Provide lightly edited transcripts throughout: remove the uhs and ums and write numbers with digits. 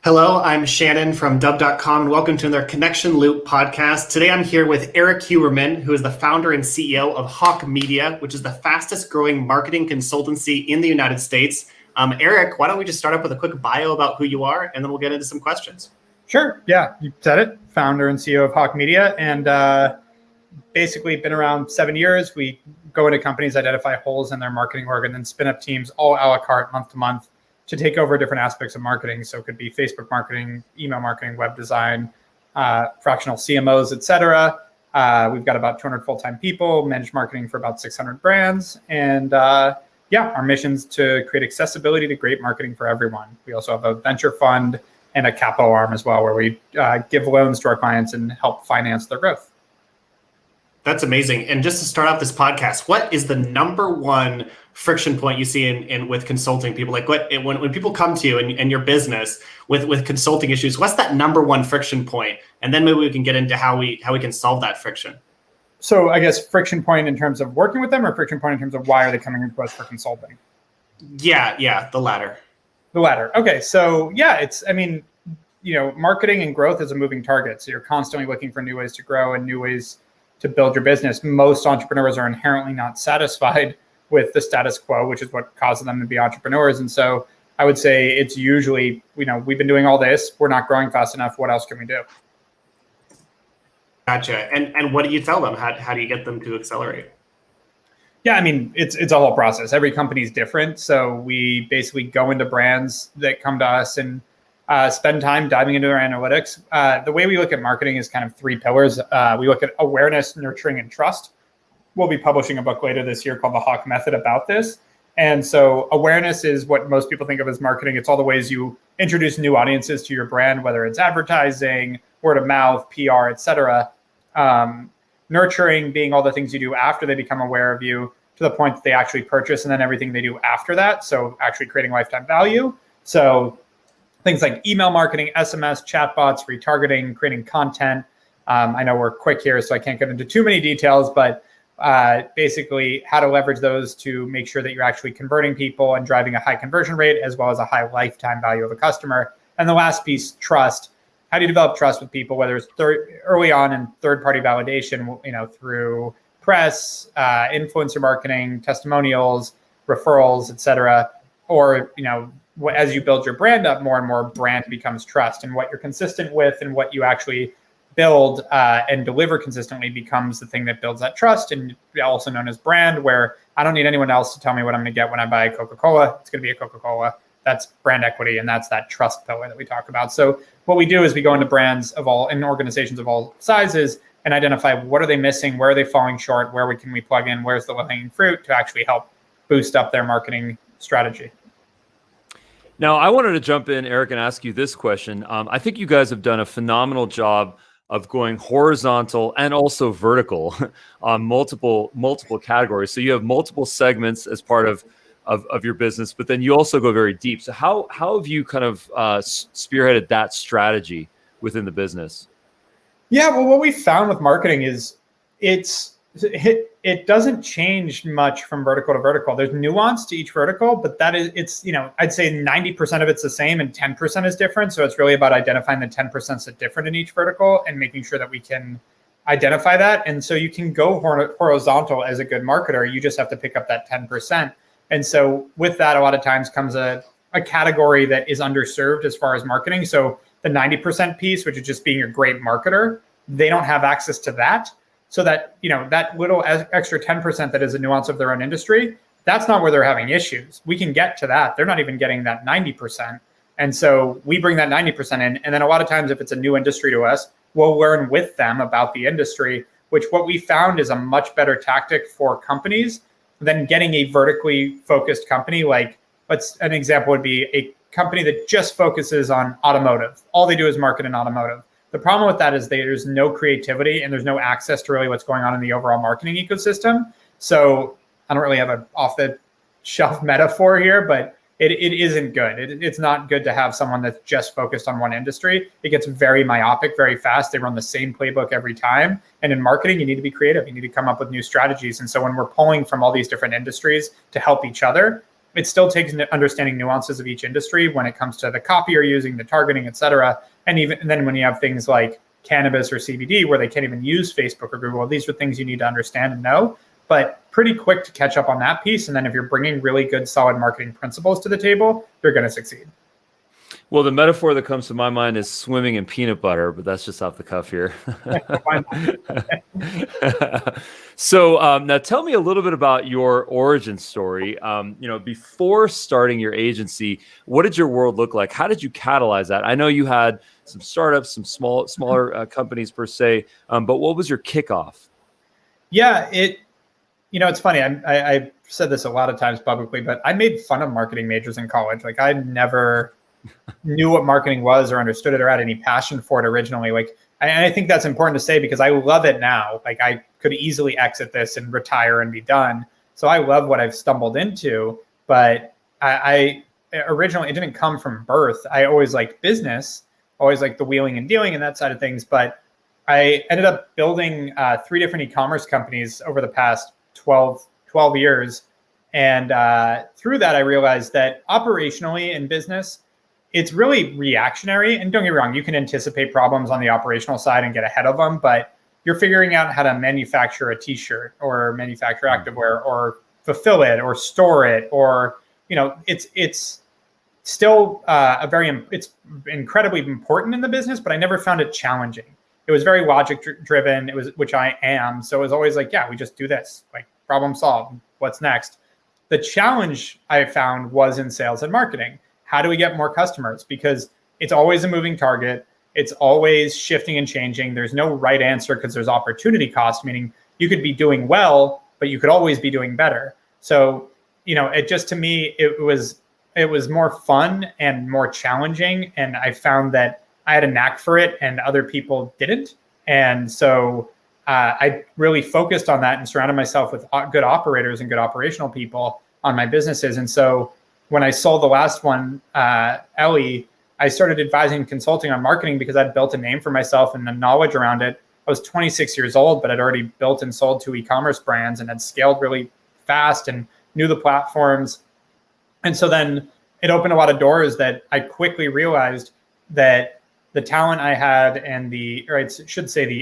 Hello, I'm Shannon from Dub.com, and welcome to another Connection Loop podcast. Today I'm here with Erik Huberman, who is the founder and CEO of Hawk Media, which is the fastest growing marketing consultancy in the United States. Erik, why don't we just start up with a quick bio about who you are, and then we'll get into some questions. Sure. Yeah, you said it. Founder and CEO of Hawk Media, and basically been around 7 years. We go into companies, identify holes in their marketing org, and then spin up teams all a la carte month to month to take over different aspects of marketing. So it could be Facebook marketing, email marketing, web design, fractional CMOs, et cetera. We've got about 200 full-time people, manage marketing for about 600 brands. And our mission's to create accessibility to great marketing for everyone. We also have a venture fund and a capital arm as well, where we give loans to our clients and help finance their growth. That's amazing. And just to start off this podcast, what is the number one friction point you see in with consulting people? Like when people come to you and your business with consulting issues, what's that number one friction point? And then maybe we can get into how we can solve that friction. So I guess friction point in terms of working with them, or friction point in terms of why are they coming to us for consulting? Yeah, the latter. The latter. Okay, so yeah, marketing and growth is a moving target. So you're constantly looking for new ways to grow and new ways to build your business. Most entrepreneurs are inherently not satisfied with the status quo, which is what causes them to be entrepreneurs. And so I would say it's usually, we've been doing all this, we're not growing fast enough. What else can we do? Gotcha. And what do you tell them? How do you get them to accelerate? Yeah, it's a whole process. Every company is different. So we basically go into brands that come to us and spend time diving into their analytics. The way we look at marketing is kind of three pillars. We look at awareness, nurturing, and trust. We'll be publishing a book later this year called The Hawk Method about this. And so awareness is what most people think of as marketing. It's all the ways you introduce new audiences to your brand, whether it's advertising, word of mouth, PR, et cetera. Nurturing being all the things you do after they become aware of you to the point that they actually purchase, and then everything they do after that. So actually creating lifetime value. So things like email marketing, SMS, chatbots, retargeting, creating content. I know we're quick here, so I can't get into too many details, but basically how to leverage those to make sure that you're actually converting people and driving a high conversion rate, as well as a high lifetime value of a customer. And the last piece, trust. How do you develop trust with people, whether it's early on in third-party validation, through press, influencer marketing, testimonials, referrals, et cetera, or, as you build your brand up more and more, brand becomes trust, and what you're consistent with and what you actually build and deliver consistently becomes the thing that builds that trust, and also known as brand, where I don't need anyone else to tell me what I'm going to get when I buy a Coca-Cola. It's going to be a Coca-Cola. That's brand equity, and that's that trust pillar that we talk about. So what we do is we go into brands in organizations of all sizes and identify what are they missing, where are they falling short, where can we plug in, where's the low-hanging fruit to actually help boost up their marketing strategy. Now, I wanted to jump in, Erik, and ask you this question. I think you guys have done a phenomenal job of going horizontal and also vertical on multiple categories. So you have multiple segments as part of your business, but then you also go very deep. So how have you kind of spearheaded that strategy within the business? Yeah, well, what we found with marketing is it doesn't change much from vertical to vertical. There's nuance to each vertical, but I'd say 90% of it's the same and 10% is different. So it's really about identifying the 10% that's different in each vertical and making sure that we can identify that. And so you can go horizontal as a good marketer. You just have to pick up that 10%. And so with that, a lot of times comes a category that is underserved as far as marketing. So the 90% piece, which is just being a great marketer, they don't have access to that. So that, that little extra 10% that is a nuance of their own industry, that's not where they're having issues. We can get to that. They're not even getting that 90%. And so we bring that 90% in. And then a lot of times if it's a new industry to us, we'll learn with them about the industry, which what we found is a much better tactic for companies than getting a vertically focused company. Like, an example would be a company that just focuses on automotive. All they do is market in automotive. The problem with that is there's no creativity and there's no access to really what's going on in the overall marketing ecosystem. So I don't really have an off-the-shelf metaphor here, but it isn't good. It's not good to have someone that's just focused on one industry. It gets very myopic very fast. They run the same playbook every time. And in marketing, you need to be creative. You need to come up with new strategies. And so when we're pulling from all these different industries to help each other, it still takes understanding nuances of each industry when it comes to the copy you're using, the targeting, et cetera. And then when you have things like cannabis or CBD where they can't even use Facebook or Google, these are things you need to understand and know, but pretty quick to catch up on that piece. And then if you're bringing really good, solid marketing principles to the table, you're going to succeed. Well, the metaphor that comes to my mind is swimming in peanut butter, but that's just off the cuff here. So now tell me a little bit about your origin story. Before starting your agency, what did your world look like? How did you catalyze that? I know you had some startups, some smaller companies per se, but what was your kickoff? Yeah, it's funny. I said this a lot of times publicly, but I made fun of marketing majors in college. Like I never knew what marketing was or understood it or had any passion for it originally. And I think that's important to say because I love it now. Like I could easily exit this and retire and be done. So I love what I've stumbled into, but I originally, it didn't come from birth. I always liked business, always liked the wheeling and dealing and that side of things. But I ended up building 3 different e-commerce companies over the past 12 years. And through that, I realized that operationally in business, it's really reactionary. And don't get me wrong, you can anticipate problems on the operational side and get ahead of them, but you're figuring out how to manufacture a t-shirt or manufacture activewear or fulfill it or store it, or, it's still it's incredibly important in the business, but I never found it challenging. It was very logic driven. Which I am. So it was always like, yeah, we just do this, like problem solved. What's next? The challenge I found was in sales and marketing. How do we get more customers? Because it's always a moving target. It's always shifting and changing. There's no right answer because there's opportunity cost, meaning you could be doing well, but you could always be doing better. So, it just, to me, it was more fun and more challenging. And I found that I had a knack for it and other people didn't. And so I really focused on that and surrounded myself with good operators and good operational people on my businesses. And so when I sold the last one, Ellie, I started advising and consulting on marketing because I'd built a name for myself and the knowledge around it. I was 26 years old, but I'd already built and sold 2 e-commerce brands and had scaled really fast and knew the platforms. And so then it opened a lot of doors that I quickly realized that the talent I had and the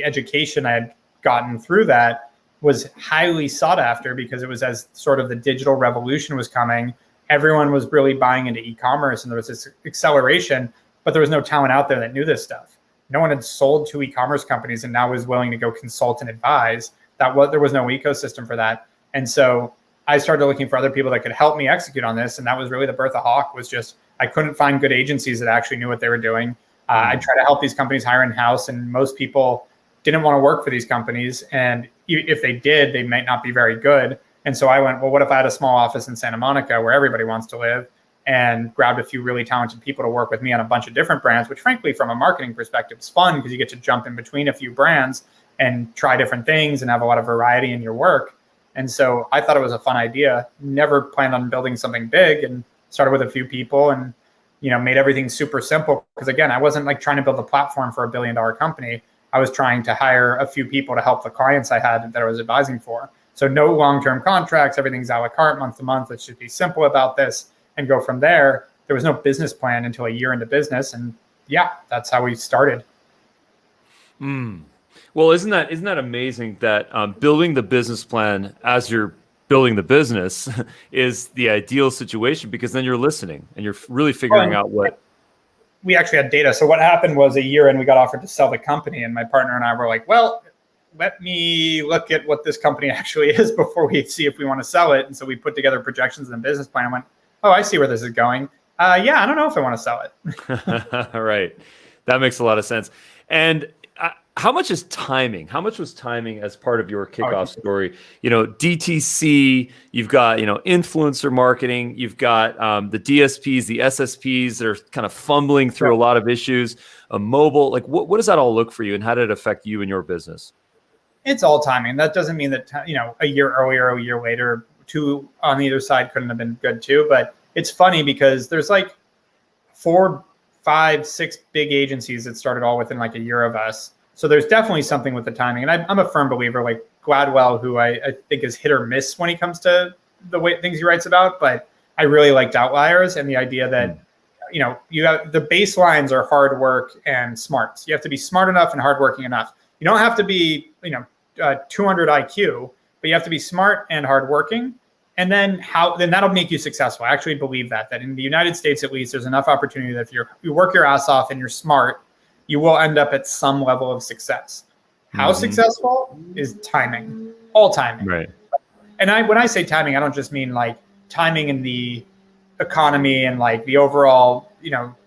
education I had gotten through that was highly sought after because it was as sort of the digital revolution was coming. Everyone was really buying into e-commerce and there was this acceleration, but there was no talent out there that knew this stuff. No one had sold to e-commerce companies and now was willing to go consult and advise. There was no ecosystem for that. And so I started looking for other people that could help me execute on this. And that was really the birth of Hawk. Was just, I couldn't find good agencies that actually knew what they were doing. I tried to help these companies hire in-house, and most people didn't want to work for these companies. And if they did, they might not be very good. And so I went, well, what if I had a small office in Santa Monica where everybody wants to live, and grabbed a few really talented people to work with me on a bunch of different brands, which frankly, from a marketing perspective, is fun because you get to jump in between a few brands and try different things and have a lot of variety in your work. And so I thought it was a fun idea, never planned on building something big, and started with a few people and, made everything super simple. Because again, I wasn't like trying to build a platform for $1 billion company. I was trying to hire a few people to help the clients I had that I was advising for. So no long-term contracts, everything's a la carte, month to month. Let's just be simple about this and go from there. There was no business plan until a year into business. And yeah, that's how we started. Well, isn't that amazing that building the business plan as you're building the business is the ideal situation, because then you're listening and you're really figuring out what. We actually had data. So what happened was, a year in, we got offered to sell the company, and my partner and I were like, well, let me look at what this company actually is before we see if we want to sell it. And so we put together projections and a business plan and went, oh, I see where this is going. Yeah, I don't know if I want to sell it. Right. That makes a lot of sense. And how much is timing? How much was timing as part of your kickoff story? DTC, you've got, influencer marketing, you've got the DSPs, the SSPs that are kind of fumbling through a lot of issues, mobile. Like, what does that all look for you, and how did it affect you and your business? It's all timing. That doesn't mean that, a year earlier or a year later, 2 on either side couldn't have been good too. But it's funny because there's like 4, 5, 6 big agencies that started all within like a year of us. So there's definitely something with the timing. And I'm a firm believer, like Gladwell, who I think is hit or miss when he comes to the way things he writes about. But I really liked Outliers and the idea that, you have the baselines are hard work and smarts. You have to be smart enough and hardworking enough. You don't have to be, 200 IQ, but you have to be smart and hardworking. And then that'll make you successful. I actually believe that in the United States, at least, there's enough opportunity that if you work your ass off and you're smart, you will end up at some level of success. How successful is timing, all timing. Right. And when I say timing, I don't just mean like timing in the economy and like the overall,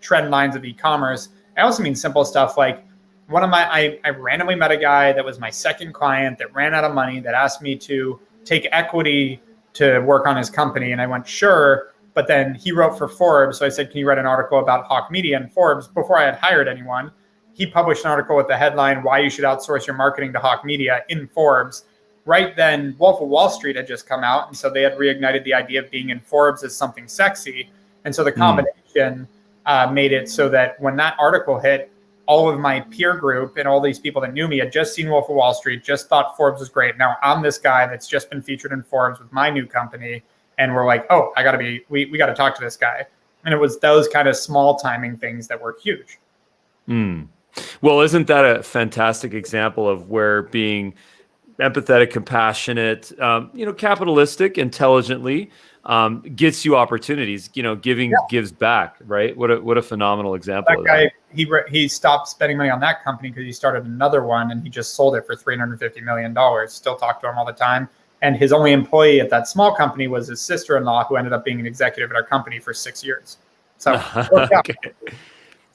trend lines of e-commerce. I also mean simple stuff like I randomly met a guy that was my second client that ran out of money that asked me to take equity to work on his company. And I went, sure. But then he wrote for Forbes. So I said, can you write an article about Hawk Media and Forbes before I had hired anyone? He published an article with the headline, Why You Should Outsource Your Marketing to Hawk Media in Forbes. Right then, Wolf of Wall Street had just come out. And so they had reignited the idea of being in Forbes as something sexy. And so the combination made it so that when that article hit, all of my peer group and all these people that knew me had just seen Wolf of Wall Street, just thought Forbes was great. Now I'm this guy that's just been featured in Forbes with my new company. And we're like, oh, we got to talk to this guy. And it was those kind of small timing things that were huge. Well, isn't that a fantastic example of where being empathetic, compassionate, capitalistic, intelligently, gets you opportunities, giving gives back, right? What a phenomenal example. That guy, he stopped spending money on that company because he started another one and he just sold it for $350 million. Still talk to him all the time. And his only employee at that small company was his sister-in-law, who ended up being an executive at our company for 6 years. So, okay.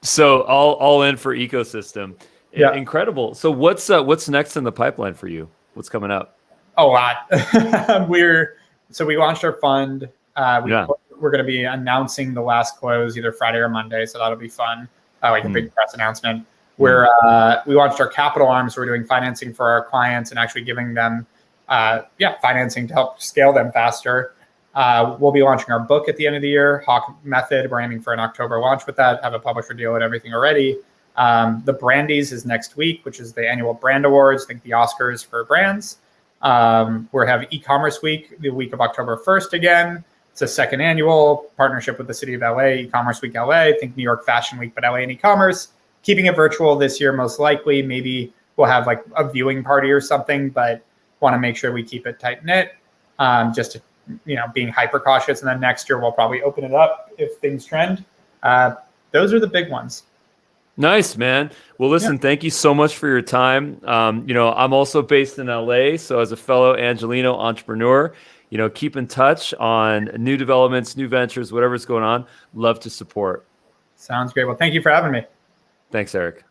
So all in for ecosystem. Yeah. Incredible. So what's next in the pipeline for you? What's coming up? A lot. We launched our fund. We're going to be announcing the last close either Friday or Monday. So that'll be fun. A big press announcement. We launched our capital arm. So we're doing financing for our clients and actually giving them financing to help scale them faster. We'll be launching our book at the end of the year, Hawk Method. We're aiming for an October launch with that, have a publisher deal and everything already. The Brandies is next week, which is the annual brand awards, the Oscars for brands. We have e-commerce week, the week of October 1st again. It's a second annual partnership with the city of LA, e-commerce week LA, New York Fashion Week, but LA and e-commerce. Keeping it virtual this year, most likely. Maybe we'll have like a viewing party or something, but want to make sure we keep it tight knit, just to, being hyper cautious. And then next year, we'll probably open it up if things trend. Those are the big ones. Nice, man. Well, listen, thank you so much for your time. I'm also based in LA. So as a fellow Angelino entrepreneur, keep in touch on new developments, new ventures, whatever's going on. Love to support. Sounds great. Well, thank you for having me. Thanks, Erik.